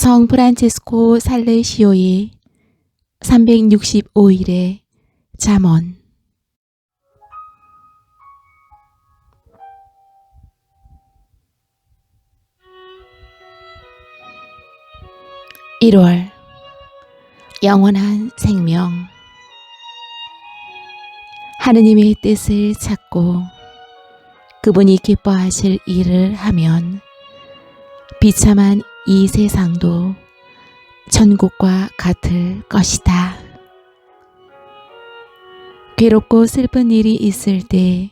성 프란체스코 살레시오의 365일의 잠언. (1월) 영원한 생명. 하느님의 뜻을 찾고 그분이 기뻐하실 일을 하면 비참한 이 세상도 천국과 같을 것이다. 괴롭고 슬픈 일이 있을 때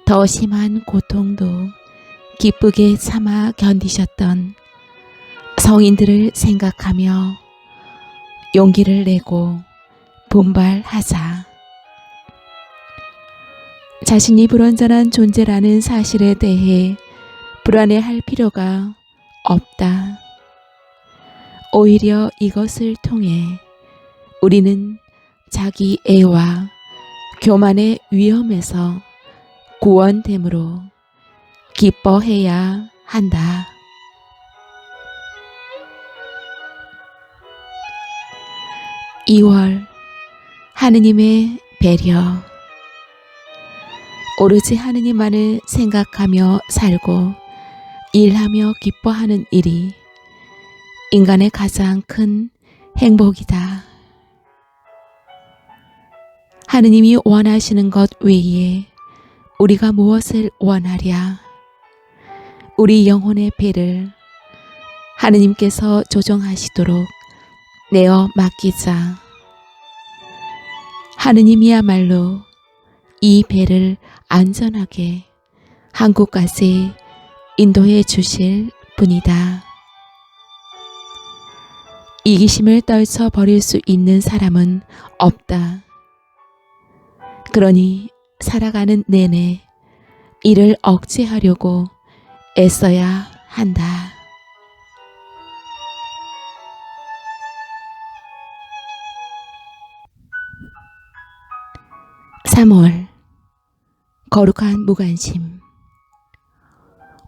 더 심한 고통도 기쁘게 참아 견디셨던 성인들을 생각하며 용기를 내고 분발하자. 자신이 불완전한 존재라는 사실에 대해 불안해할 필요가 없다. 오히려 이것을 통해 우리는 자기 애와 교만의 위험에서 구원됨으로 기뻐해야 한다. (2월) 하느님의 배려. 오로지 하느님만을 생각하며 살고 일하며 기뻐하는 일이 인간의 가장 큰 행복이다. 하느님이 원하시는 것 외에 우리가 무엇을 원하랴? 우리 영혼의 배를 하느님께서 조정하시도록 내어 맡기자. 하느님이야말로 이 배를 안전하게 한국까지 인도해 주실 분이다. 이기심을 떨쳐버릴 수 있는 사람은 없다. 그러니 살아가는 내내 이를 억제하려고 애써야 한다. (3월) 거룩한 무관심.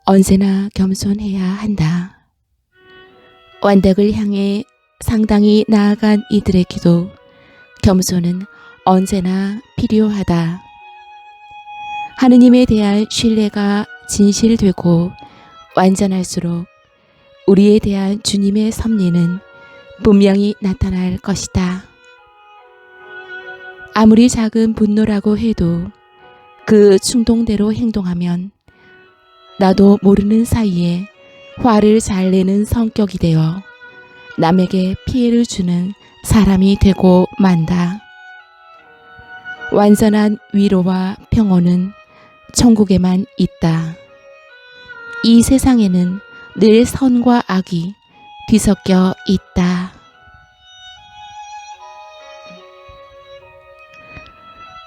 언제나 겸손해야 한다. 완덕을 향해 상당히 나아간 이들에게도 겸손은 언제나 필요하다. 하느님에 대한 신뢰가 진실되고 완전할수록 우리에 대한 주님의 섭리는 분명히 나타날 것이다. 아무리 작은 분노라고 해도 그 충동대로 행동하면 나도 모르는 사이에 화를 잘 내는 성격이 되어 남에게 피해를 주는 사람이 되고 만다. 완전한 위로와 평온은 천국에만 있다. 이 세상에는 늘 선과 악이 뒤섞여 있다.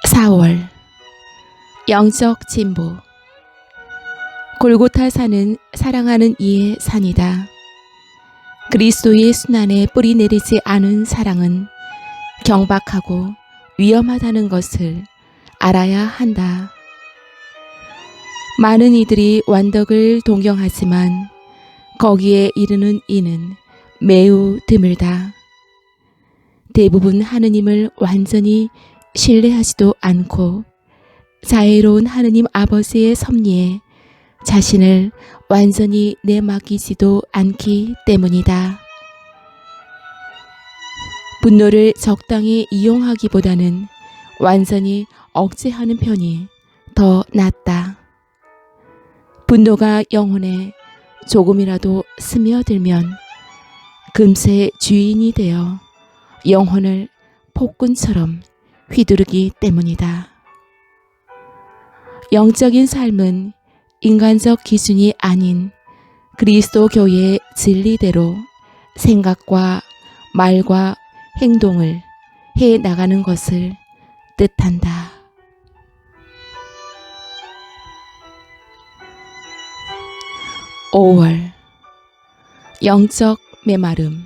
(4월) 영적 진보. 골고타 산은 사랑하는 이의 산이다. 그리스도의 순환에 뿌리 내리지 않은 사랑은 경박하고 위험하다는 것을 알아야 한다. 많은 이들이 완덕을 동경하지만 거기에 이르는 이는 매우 드물다. 대부분 하느님을 완전히 신뢰하지도 않고 자애로운 하느님 아버지의 섭리에 자신을 완전히 내맡기지도 않기 때문이다. 분노를 적당히 이용하기보다는 완전히 억제하는 편이 더 낫다. 분노가 영혼에 조금이라도 스며들면 금세 주인이 되어 영혼을 폭군처럼 휘두르기 때문이다. 영적인 삶은 인간적 기준이 아닌 그리스도 교회의 진리대로 생각과 말과 행동을 해 나가는 것을 뜻한다. (5월) 영적 메마름.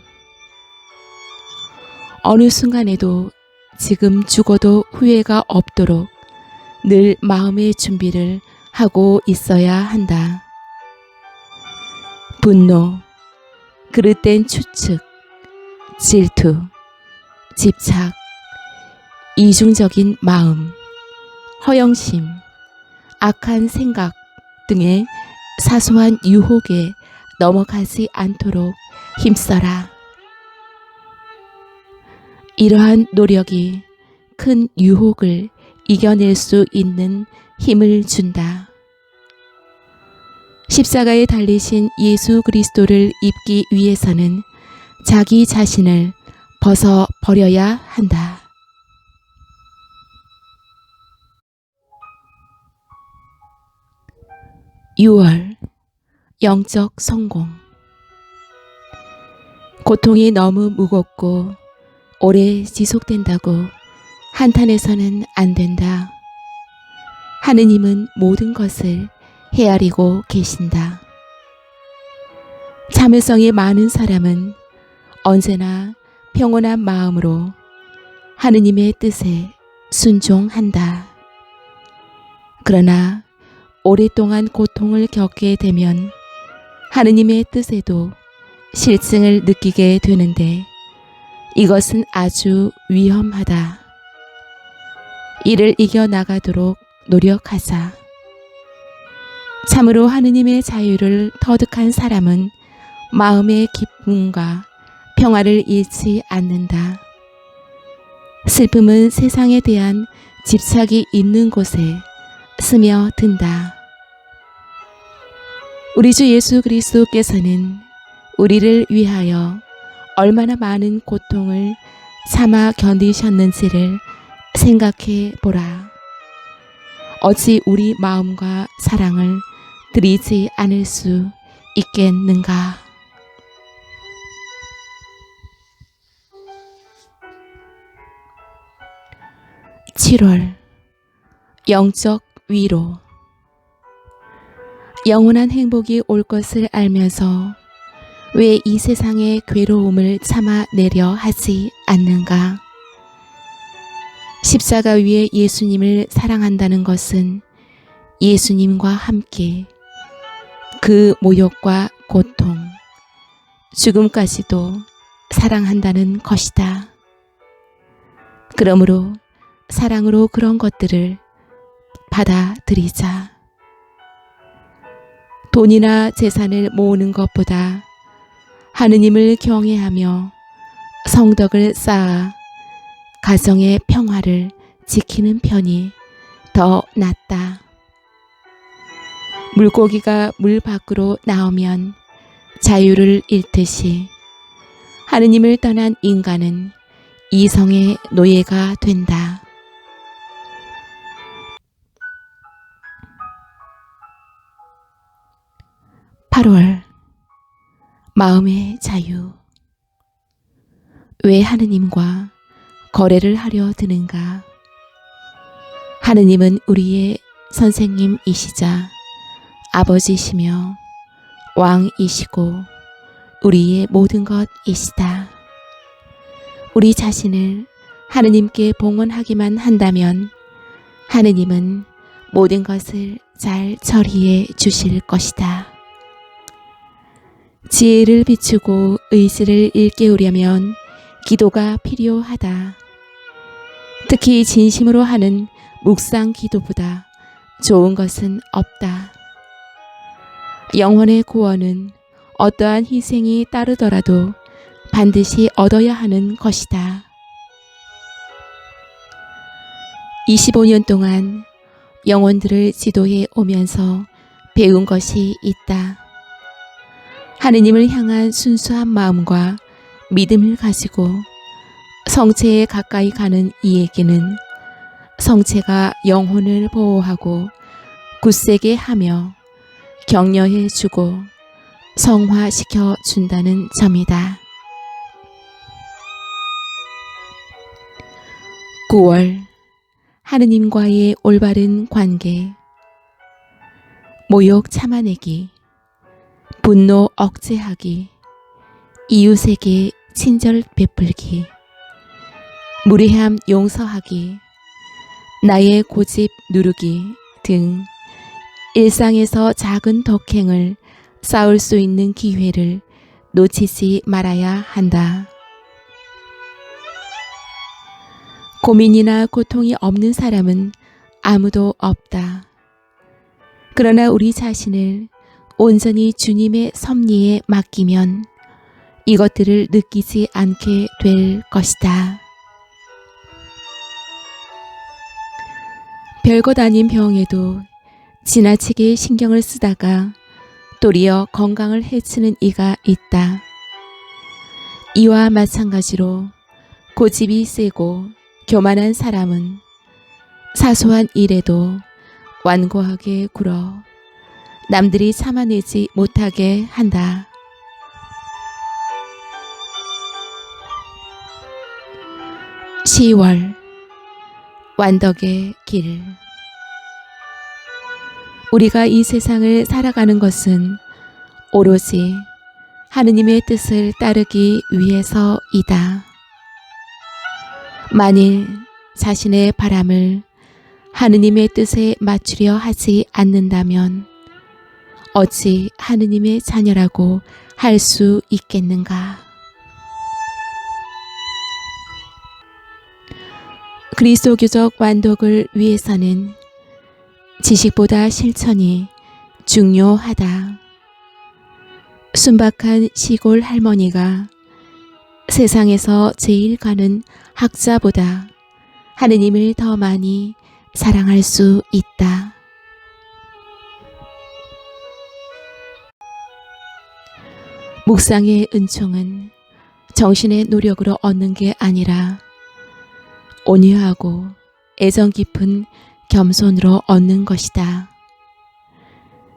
어느 순간에도 지금 죽어도 후회가 없도록 늘 마음의 준비를 하고 있어야 한다. 분노, 그릇된 추측, 질투, 집착, 이중적인 마음, 허영심, 악한 생각 등의 사소한 유혹에 넘어가지 않도록 힘써라. 이러한 노력이 큰 유혹을 이겨낼 수 있는 힘을 준다. 십자가에 달리신 예수 그리스도를 입기 위해서는 자기 자신을 벗어 버려야 한다. 6월 영적 성공. 고통이 너무 무겁고 오래 지속된다고 한탄해서는 안 된다. 하느님은 모든 것을 헤아리고 계신다. 참을성이 많은 사람은 언제나 평온한 마음으로 하느님의 뜻에 순종한다. 그러나 오랫동안 고통을 겪게 되면 하느님의 뜻에도 실증을 느끼게 되는데 이것은 아주 위험하다. 이를 이겨나가도록 노력하자. 참으로 하느님의 자유를 터득한 사람은 마음의 기쁨과 평화를 잃지 않는다. 슬픔은 세상에 대한 집착이 있는 곳에 스며든다. 우리 주 예수 그리스도께서는 우리를 위하여 얼마나 많은 고통을 참아 견디셨는지를 생각해 보라. 어찌 우리 마음과 사랑을 드리지 않을 수 있겠는가? (7월) 영적 위로. 영원한 행복이 올 것을 알면서 왜 이 세상의 괴로움을 참아내려 하지 않는가? 십자가 위에 예수님을 사랑한다는 것은 예수님과 함께 그 모욕과 고통, 죽음까지도 사랑한다는 것이다. 그러므로 사랑으로 그런 것들을 받아들이자. 돈이나 재산을 모으는 것보다 하느님을 경외하며 성덕을 쌓아 가정의 평화를 지키는 편이 더 낫다. 물고기가 물 밖으로 나오면 자유를 잃듯이 하느님을 떠난 인간은 이성의 노예가 된다. (8월) 마음의 자유. 왜 하느님과 거래를 하려 드는가? 하느님은 우리의 선생님이시자 아버지시며 왕이시고 우리의 모든 것이시다. 우리 자신을 하느님께 봉헌하기만 한다면 하느님은 모든 것을 잘 처리해 주실 것이다. 지혜를 비추고 의지를 일깨우려면 기도가 필요하다. 특히 진심으로 하는 묵상 기도보다 좋은 것은 없다. 영혼의 구원은 어떠한 희생이 따르더라도 반드시 얻어야 하는 것이다. 25년 동안 영혼들을 지도해 오면서 배운 것이 있다. 하느님을 향한 순수한 마음과 믿음을 가지고 성체에 가까이 가는 이에게는 성체가 영혼을 보호하고 굳세게 하며 격려해 주고 성화시켜 준다는 점이다. 9월 하느님과의 올바른 관계. 모욕 참아내기, 분노 억제하기, 이웃에게 친절 베풀기, 무례함 용서하기, 나의 고집 누르기 등 일상에서 작은 덕행을 쌓을 수 있는 기회를 놓치지 말아야 한다. 고민이나 고통이 없는 사람은 아무도 없다. 그러나 우리 자신을 온전히 주님의 섭리에 맡기면 이것들을 느끼지 않게 될 것이다. 별것 아닌 병에도 지나치게 신경을 쓰다가 도리어 건강을 해치는 이가 있다. 이와 마찬가지로 고집이 세고 교만한 사람은 사소한 일에도 완고하게 굴어 남들이 참아내지 못하게 한다. (10월) 완덕의 길. 우리가 이 세상을 살아가는 것은 오로지 하느님의 뜻을 따르기 위해서이다. 만일 자신의 바람을 하느님의 뜻에 맞추려 하지 않는다면 어찌 하느님의 자녀라고 할 수 있겠는가? 그리스도교적 완독을 위해서는 지식보다 실천이 중요하다. 순박한 시골 할머니가 세상에서 제일 가는 학자보다 하느님을 더 많이 사랑할 수 있다. 묵상의 은총은 정신의 노력으로 얻는 게 아니라 온유하고 애정 깊은 겸손으로 얻는 것이다.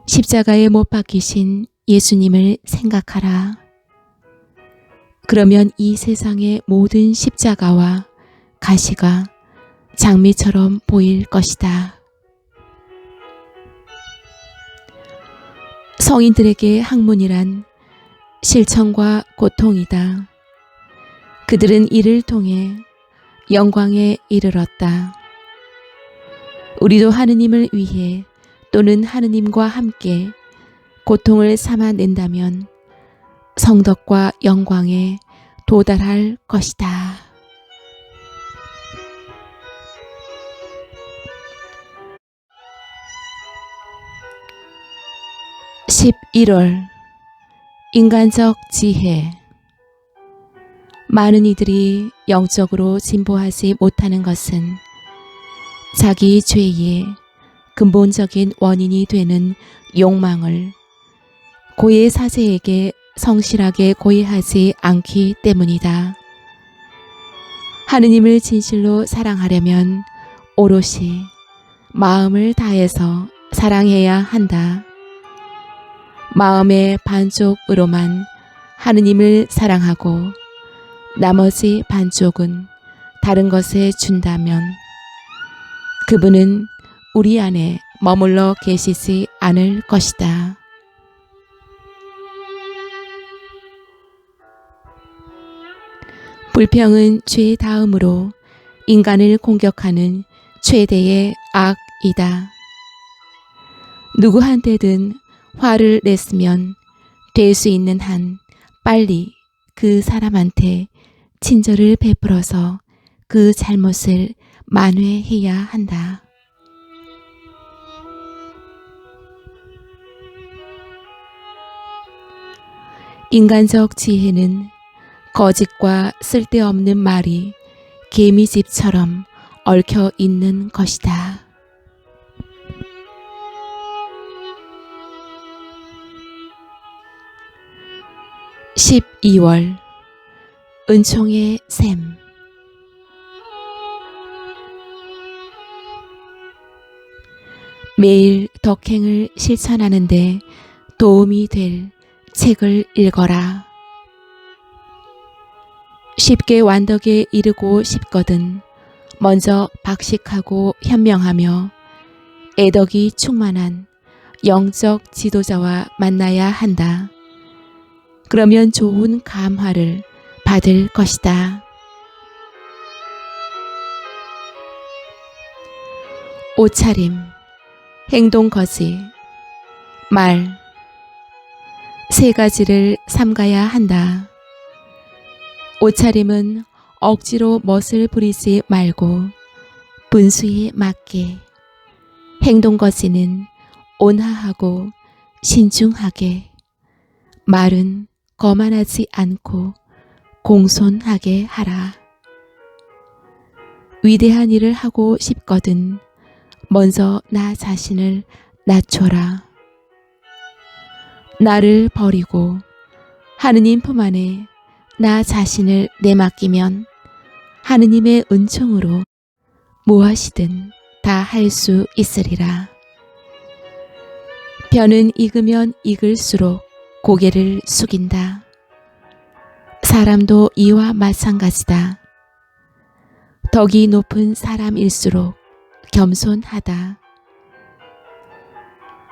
십자가에 못 박히신 예수님을 생각하라. 그러면 이 세상의 모든 십자가와 가시가 장미처럼 보일 것이다. 성인들에게 학문이란 실천과 고통이다. 그들은 이를 통해 영광에 이르렀다. 우리도 하느님을 위해 또는 하느님과 함께 고통을 참아낸다면 성덕과 영광에 도달할 것이다. (11월) 인간적 지혜. 많은 이들이 영적으로 진보하지 못하는 것은 자기 죄의 근본적인 원인이 되는 욕망을 고해 사제에게 성실하게 고해하지 않기 때문이다. 하느님을 진실로 사랑하려면 오롯이 마음을 다해서 사랑해야 한다. 마음의 반쪽으로만 하느님을 사랑하고 나머지 반쪽은 다른 것에 준다면 그분은 우리 안에 머물러 계시지 않을 것이다. 불평은 죄 다음으로 인간을 공격하는 최대의 악이다. 누구한테든 화를 냈으면 될 수 있는 한 빨리 그 사람한테 친절을 베풀어서 그 잘못을 만회해야 한다. 인간적 지혜는 거짓과 쓸데없는 말이 개미집처럼 얽혀 있는 것이다. (12월) 은총의 샘. 매일 덕행을 실천하는데 도움이 될 책을 읽어라. 쉽게 완덕에 이르고 싶거든 먼저 박식하고 현명하며 애덕이 충만한 영적 지도자와 만나야 한다. 그러면 좋은 감화를 받을 것이다. 옷차림, 행동 거지, 말, 세 가지를 삼가야 한다. 옷차림은 억지로 멋을 부리지 말고 분수에 맞게, 행동거지는 온화하고 신중하게, 말은 거만하지 않고 공손하게 하라. 위대한 일을 하고 싶거든 먼저 나 자신을 낮춰라. 나를 버리고 하느님 품 안에 나 자신을 내맡기면 하느님의 은총으로 무엇이든 다 할 수 있으리라. 벼는 익으면 익을수록 고개를 숙인다. 사람도 이와 마찬가지다. 덕이 높은 사람일수록 겸손하다.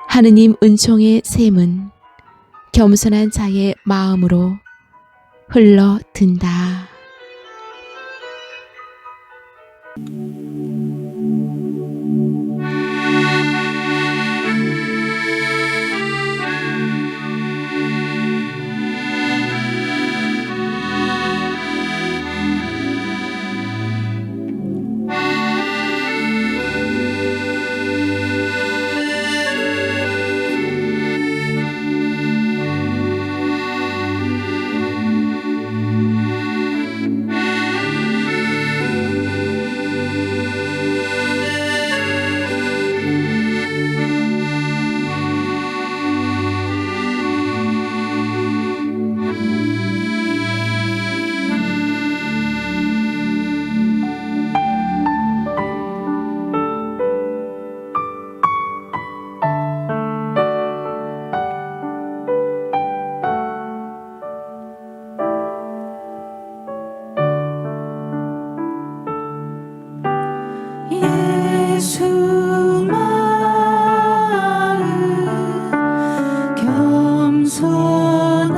하느님 은총의 샘은 겸손한 자의 마음으로 흘러든다.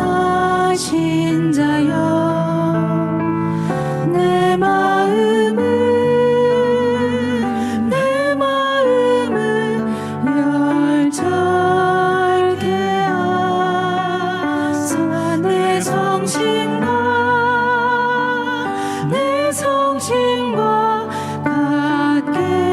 겸손하신 자여 내 마음을 열절케 하사 내 성심과 같게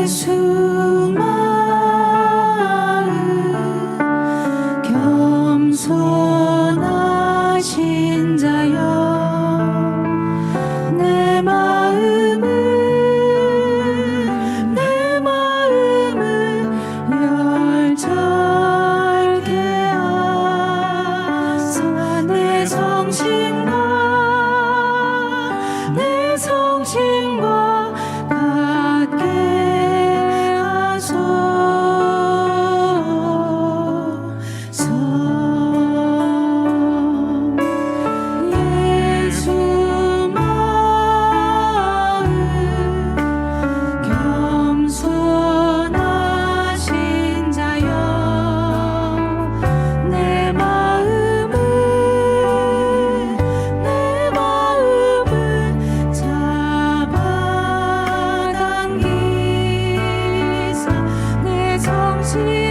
예수 마음 겸손하신 자여 내 마음을 열절케 하사 내 성심과 같게 하소서. 예수 마음 겸손하신 자여 내 마음을 잡아당기사 내 성심